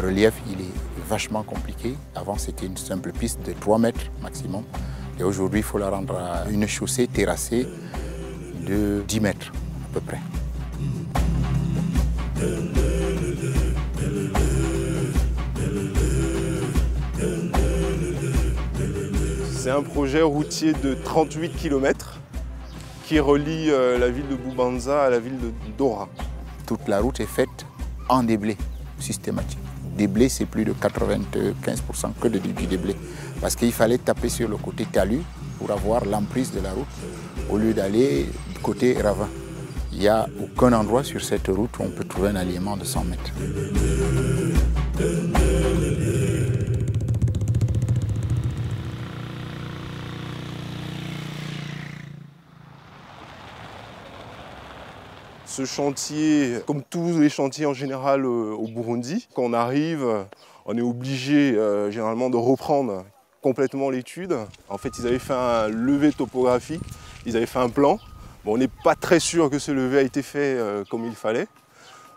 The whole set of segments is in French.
Le relief, il est vachement compliqué. Avant, c'était une simple piste de 3 mètres maximum. Et aujourd'hui, il faut la rendre à une chaussée terrassée de 10 mètres à peu près. C'est un projet routier de 38 km qui relie la ville de Boubanza à la ville de Dora. Toute la route est faite en déblai systématique. Déblai, c'est plus de 95% que du déblai. Parce qu'il fallait taper sur le côté talus pour avoir l'emprise de la route au lieu d'aller du côté ravin. Il n'y a aucun endroit sur cette route où on peut trouver un alignement de 100 mètres. Ce chantier, comme tous les chantiers en général au Burundi, quand on arrive, on est obligé généralement de reprendre complètement l'étude. En fait, ils avaient fait un levé topographique, ils avaient fait un plan. Bon, on n'est pas très sûr que ce levé a été fait comme il fallait.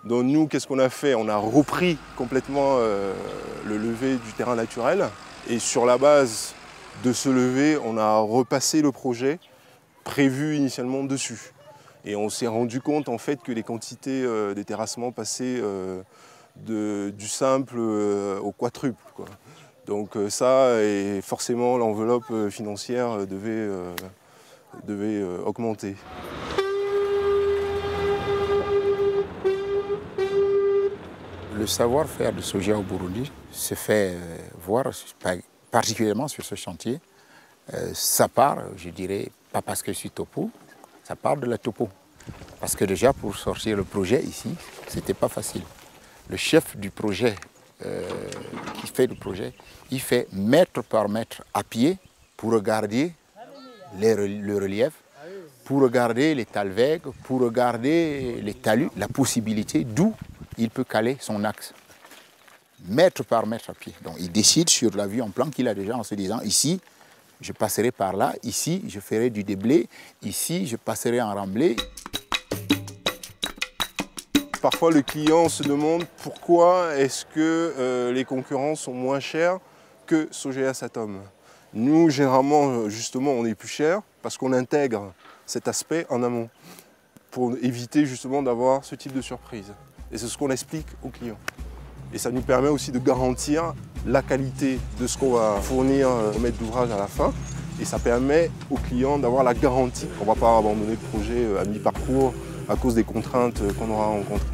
Donc nous, qu'est-ce qu'on a fait? On a repris complètement le levé du terrain naturel. Et sur la base de ce levé, on a repassé le projet prévu initialement dessus. Et on s'est rendu compte en fait que les quantités des terrassements passaient du simple au quadruple, quoi. Donc ça, et forcément l'enveloppe financière devait augmenter. Le savoir-faire de soja au Burundi se fait voir particulièrement sur ce chantier. Ça part, je dirais, pas parce que je suis topo, ça part de la topo. Parce que déjà, pour sortir le projet ici, c'était pas facile. Le chef du projet, qui fait le projet, il fait mètre par mètre à pied pour regarder le relief, pour regarder les talwegs, pour regarder les talus, la possibilité d'où il peut caler son axe. Mètre par mètre à pied. Donc il décide sur la vue en plan qu'il a déjà en se disant, ici, je passerai par là, ici, je ferai du déblai, ici, je passerai en remblai. Parfois, le client se demande pourquoi est-ce que les concurrents sont moins chers que Sogea Satom. Nous, généralement, justement, on est plus cher parce qu'on intègre cet aspect en amont pour éviter justement d'avoir ce type de surprise. Et c'est ce qu'on explique aux clients. Et ça nous permet aussi de garantir la qualité de ce qu'on va fournir au maître d'ouvrage à la fin. Et ça permet aux clients d'avoir la garantie qu'on ne va pas abandonner le projet à mi-parcours à cause des contraintes qu'on aura rencontrées.